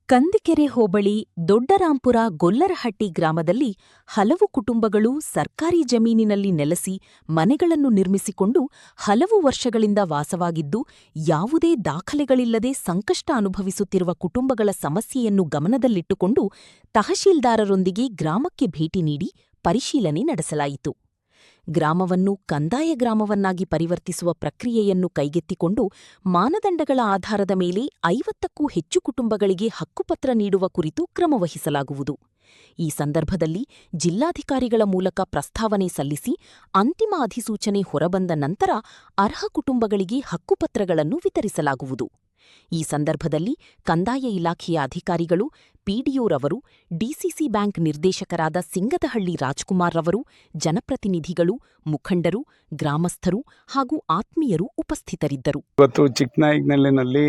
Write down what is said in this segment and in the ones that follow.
ಕಂದಿಕೆರೆ ಹೋಬಳಿ ದೊಡ್ಡರಾಂಪುರ ಗೊಲ್ಲರಹಟ್ಟಿ ಗ್ರಾಮದಲ್ಲಿ ಹಲವು ಕುಟುಂಬಗಳು ಸರ್ಕಾರಿ ಜಮೀನಿನಲ್ಲಿ ನೆಲೆಸಿ ಮನೆಗಳನ್ನು ನಿರ್ಮಿಸಿಕೊಂಡು ಹಲವು ವರ್ಷಗಳಿಂದ ವಾಸವಾಗಿದ್ದು, ಯಾವುದೇ ದಾಖಲೆಗಳಿಲ್ಲದೆ ಸಂಕಷ್ಟ ಅನುಭವಿಸುತ್ತಿರುವ ಕುಟುಂಬಗಳ ಸಮಸ್ಯೆಯನ್ನು ಗಮನದಲ್ಲಿಟ್ಟುಕೊಂಡು ತಹಶೀಲ್ದಾರರೊಂದಿಗೆ ಗ್ರಾಮಕ್ಕೆ ಭೇಟಿ ನೀಡಿ ಪರಿಶೀಲನೆ ನಡೆಸಲಾಯಿತು. ಗ್ರಾಮವನ್ನು ಕಂದಾಯ ಗ್ರಾಮವನ್ನಾಗಿ ಪರಿವರ್ತಿಸುವ ಪ್ರಕ್ರಿಯೆಯನ್ನು ಕೈಗೆತ್ತಿಕೊಂಡು ಮಾನದಂಡಗಳ ಆಧಾರದ ಮೇಲೆ 50ಕ್ಕೂ ಹೆಚ್ಚು ಕುಟುಂಬಗಳಿಗೆ ಹಕ್ಕುಪತ್ರ ನೀಡುವ ಕುರಿತು ಕ್ರಮವಹಿಸಲಾಗುವುದು. ಈ ಸಂದರ್ಭದಲ್ಲಿ ಜಿಲ್ಲಾಧಿಕಾರಿಗಳ ಮೂಲಕ ಪ್ರಸ್ತಾವನೆ ಸಲ್ಲಿಸಿ ಅಂತಿಮ ಅಧಿಸೂಚನೆ ಹೊರಬಂದ ನಂತರ ಅರ್ಹ ಕುಟುಂಬಗಳಿಗೆ ಹಕ್ಕುಪತ್ರಗಳನ್ನು ವಿತರಿಸಲಾಗುವುದು. ಈ ಸಂದರ್ಭದಲ್ಲಿ ಕಂದಾಯ ಇಲಾಖೆಯ ಅಧಿಕಾರಿಗಳು, ಪಿಡಿಒರವರು, ಡಿಸಿಸಿ ಬ್ಯಾಂಕ್ ನಿರ್ದೇಶಕರಾದ ಸಿಂಗದಹಳ್ಳಿ ರಾಜ್ಕುಮಾರ್ ರವರು, ಜನಪ್ರತಿನಿಧಿಗಳು, ಮುಖಂಡರು, ಗ್ರಾಮಸ್ಥರು ಹಾಗೂ ಆತ್ಮೀಯರು ಉಪಸ್ಥಿತರಿದ್ದರು. ಇವತ್ತು ಚಿಕ್ಕನಾಯಕನಹಳ್ಳಿನಲ್ಲಿ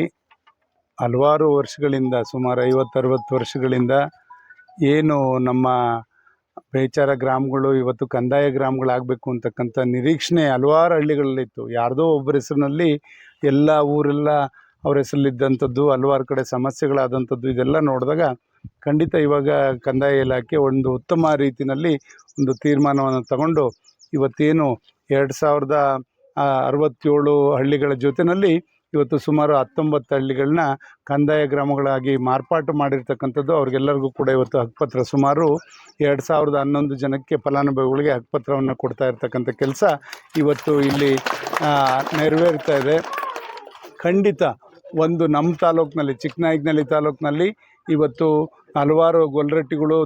ಹಲವಾರು ವರ್ಷಗಳಿಂದ, ಸುಮಾರು 50-60 ವರ್ಷಗಳಿಂದ ಏನು ನಮ್ಮ ಬೇಚಾರ ಗ್ರಾಮಗಳು ಇವತ್ತು ಕಂದಾಯ ಗ್ರಾಮಗಳಾಗಬೇಕು ಅಂತಕ್ಕಂಥ ನಿರೀಕ್ಷಣೆ ಹಲವಾರು ಹಳ್ಳಿಗಳಲ್ಲಿತ್ತು. ಯಾರ್ದೋ ಒಬ್ಬರ ಹೆಸರಿನಲ್ಲಿ ಎಲ್ಲ ಊರೆಲ್ಲ ಅವ್ರ ಹೆಸರಲ್ಲಿದ್ದಂಥದ್ದು, ಹಲವಾರು ಕಡೆ ಸಮಸ್ಯೆಗಳಾದಂಥದ್ದು ಇದೆಲ್ಲ ನೋಡಿದಾಗ ಖಂಡಿತ ಇವಾಗ ಕಂದಾಯ ಇಲಾಖೆ ಒಂದು ಉತ್ತಮ ರೀತಿಯಲ್ಲಿ ಒಂದು ತೀರ್ಮಾನವನ್ನು ತಗೊಂಡು ಇವತ್ತೇನು 2067 ಹಳ್ಳಿಗಳ ಜೊತೆಯಲ್ಲಿ ಇವತ್ತು ಸುಮಾರು 19 ಹಳ್ಳಿಗಳನ್ನ ಕಂದಾಯ ಗ್ರಾಮಗಳಾಗಿ ಮಾರ್ಪಾಟು ಮಾಡಿರ್ತಕ್ಕಂಥದ್ದು. ಅವ್ರಿಗೆಲ್ಲರಿಗೂ ಕೂಡ ಇವತ್ತು ಹಕ್ಕುಪತ್ರ ಸುಮಾರು 2011 ಜನಕ್ಕೆ ಫಲಾನುಭವಿಗಳಿಗೆ ಹಕ್ಕುಪತ್ರವನ್ನು ಕೊಡ್ತಾ ಇರ್ತಕ್ಕಂಥ ಕೆಲಸ ಇವತ್ತು ಇಲ್ಲಿ ನೆರವೇರ್ತಾ ಇದೆ. ಖಂಡಿತ ಒಂದು ನಮ್ಮ ತಾಲೂಕಿನಲ್ಲಿ, ಚಿಕ್ಕನಾಯಕನಹಳ್ಳಿ ತಾಲೂಕಿನಲ್ಲಿ ಇವತ್ತು ಹಲವಾರು ಗೊಲ್ಲರಟ್ಟಿಗಳು,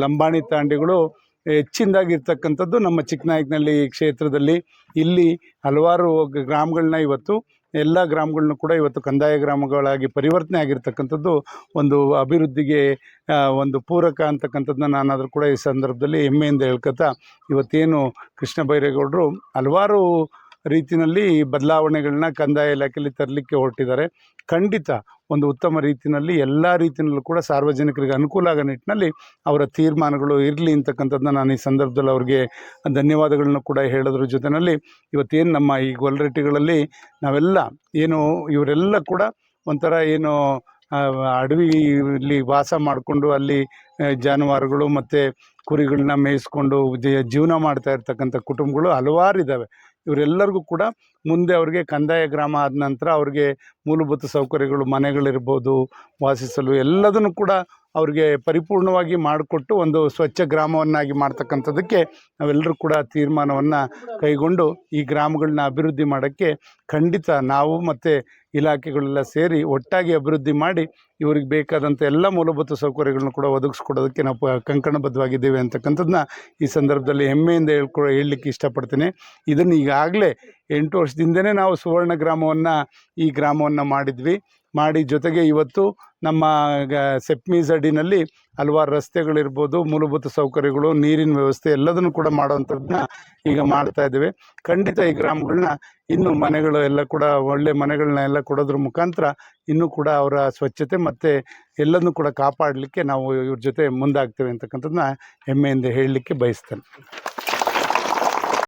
ಲಂಬಾಣಿ ತಾಂಡಿಗಳು ಹೆಚ್ಚಿನದಾಗಿರ್ತಕ್ಕಂಥದ್ದು ನಮ್ಮ ಚಿಕ್ಕನಾಯಕನಹಳ್ಳಿ ಕ್ಷೇತ್ರದಲ್ಲಿ. ಇಲ್ಲಿ ಹಲವಾರು ಗ್ರಾಮಗಳನ್ನ ಇವತ್ತು ಎಲ್ಲ ಗ್ರಾಮಗಳನ್ನೂ ಕೂಡ ಇವತ್ತು ಕಂದಾಯ ಗ್ರಾಮಗಳಾಗಿ ಪರಿವರ್ತನೆ ಆಗಿರ್ತಕ್ಕಂಥದ್ದು ಒಂದು ಅಭಿವೃದ್ಧಿಗೆ ಒಂದು ಪೂರಕ ಅಂತಕ್ಕಂಥದ್ದನ್ನ ನಾನಾದರೂ ಕೂಡ ಈ ಸಂದರ್ಭದಲ್ಲಿ ಹೆಮ್ಮೆಯಿಂದ ಹೇಳ್ಕೊತಾ, ಇವತ್ತೇನು ಕೃಷ್ಣ ಬೈರೇಗೌಡರು ಹಲವಾರು ರೀತಿಯಲ್ಲಿ ಬದಲಾವಣೆಗಳನ್ನ ಕಂದಾಯ ಇಲಾಖೆಯಲ್ಲಿ ತರಲಿಕ್ಕೆ ಹೊರಟಿದ್ದಾರೆ. ಖಂಡಿತ ಒಂದು ಉತ್ತಮ ರೀತಿಯಲ್ಲಿ ಎಲ್ಲ ರೀತಿಯಲ್ಲೂ ಕೂಡ ಸಾರ್ವಜನಿಕರಿಗೆ ಅನುಕೂಲ ಆಗೋ ನಿಟ್ಟಿನಲ್ಲಿ ಅವರ ತೀರ್ಮಾನಗಳು ಇರಲಿ ಅಂತಕ್ಕಂಥದ್ದನ್ನ ನಾನು ಈ ಸಂದರ್ಭದಲ್ಲಿ ಅವ್ರಿಗೆ ಧನ್ಯವಾದಗಳನ್ನ ಕೂಡ ಹೇಳೋದ್ರ ಜೊತೆಯಲ್ಲಿ ಇವತ್ತೇನು ನಮ್ಮ ಈ ಗೊಲ್ಲರಟ್ಟಿಗಳಲ್ಲಿ ನಾವೆಲ್ಲ ಏನು ಇವರೆಲ್ಲ ಕೂಡ ಒಂಥರ ಏನು ಅಡವಿಲಿ ವಾಸ ಮಾಡಿಕೊಂಡು ಅಲ್ಲಿ ಜಾನುವಾರುಗಳು ಮತ್ತು ಕುರಿಗಳನ್ನ ಮೇಯಿಸ್ಕೊಂಡು ಜೀವನ ಮಾಡ್ತಾ ಇರ್ತಕ್ಕಂಥ ಕುಟುಂಬಗಳು ಹಲವಾರು ಇದ್ದಾವೆ. ಇವರೆಲ್ಲರಿಗೂ ಕೂಡ ಮುಂದೆ ಅವ್ರಿಗೆ ಕಂದಾಯ ಗ್ರಾಮ ಆದ ನಂತರ ಅವ್ರಿಗೆ ಮೂಲಭೂತ ಸೌಕರ್ಯಗಳು, ಮನೆಗಳಿರ್ಬೋದು, ವಾಸಿಸಲು ಎಲ್ಲದನ್ನು ಕೂಡ ಅವ್ರಿಗೆ ಪರಿಪೂರ್ಣವಾಗಿ ಮಾಡಿಕೊಟ್ಟು ಒಂದು ಸ್ವಚ್ಛ ಗ್ರಾಮವನ್ನಾಗಿ ಮಾಡ್ತಕ್ಕಂಥದ್ದಕ್ಕೆ ನಾವೆಲ್ಲರೂ ಕೂಡ ತೀರ್ಮಾನವನ್ನು ಕೈಗೊಂಡು ಈ ಗ್ರಾಮಗಳನ್ನ ಅಭಿವೃದ್ಧಿ ಮಾಡೋಕ್ಕೆ ಖಂಡಿತ ನಾವು ಮತ್ತು ಇಲಾಖೆಗಳೆಲ್ಲ ಸೇರಿ ಒಟ್ಟಾಗಿ ಅಭಿವೃದ್ಧಿ ಮಾಡಿ ಇವ್ರಿಗೆ ಬೇಕಾದಂಥ ಎಲ್ಲ ಮೂಲಭೂತ ಸೌಕರ್ಯಗಳನ್ನ ಕೂಡ ಒದಗಿಸ್ಕೊಡೋದಕ್ಕೆ ನಾವು ಕಂಕಣಬದ್ಧವಾಗಿದ್ದೇವೆ ಅಂತಕ್ಕಂಥದ್ದನ್ನ ಈ ಸಂದರ್ಭದಲ್ಲಿ ಹೆಮ್ಮೆಯಿಂದ ಹೇಳಲಿಕ್ಕೆ ಇಷ್ಟಪಡ್ತೀನಿ. ಇದನ್ನು ಈಗಾಗಲೇ 8 ವರ್ಷದಿಂದನೇ ನಾವು ಸುವರ್ಣ ಗ್ರಾಮವನ್ನು ಈ ಗ್ರಾಮವನ್ನು ಮಾಡಿ ಜೊತೆಗೆ ಇವತ್ತು ನಮ್ಮ ಸೆಪ್ಮೀಸ್ ಅಡಿನಲ್ಲಿ ಹಲವಾರು ರಸ್ತೆಗಳಿರ್ಬೋದು, ಮೂಲಭೂತ ಸೌಕರ್ಯಗಳು, ನೀರಿನ ವ್ಯವಸ್ಥೆ ಎಲ್ಲದನ್ನು ಕೂಡ ಮಾಡೋವಂಥದ್ದನ್ನ ಈಗ ಮಾಡ್ತಾ ಇದ್ದೇವೆ. ಖಂಡಿತ ಈ ಗ್ರಾಮಗಳನ್ನ ಇನ್ನೂ ಮನೆಗಳು ಎಲ್ಲ ಕೂಡ ಒಳ್ಳೆ ಮನೆಗಳನ್ನ ಎಲ್ಲ ಕೊಡೋದ್ರ ಮುಖಾಂತರ ಇನ್ನೂ ಕೂಡ ಅವರ ಸ್ವಚ್ಛತೆ ಮತ್ತು ಎಲ್ಲದನ್ನು ಕೂಡ ಕಾಪಾಡಲಿಕ್ಕೆ ನಾವು ಇವ್ರ ಜೊತೆ ಮುಂದಾಗ್ತೇವೆ ಅಂತಕ್ಕಂಥದ್ದನ್ನ ಹೆಮ್ಮೆಯಿಂದ ಹೇಳಲಿಕ್ಕೆ ಬಯಸ್ತೇನೆ.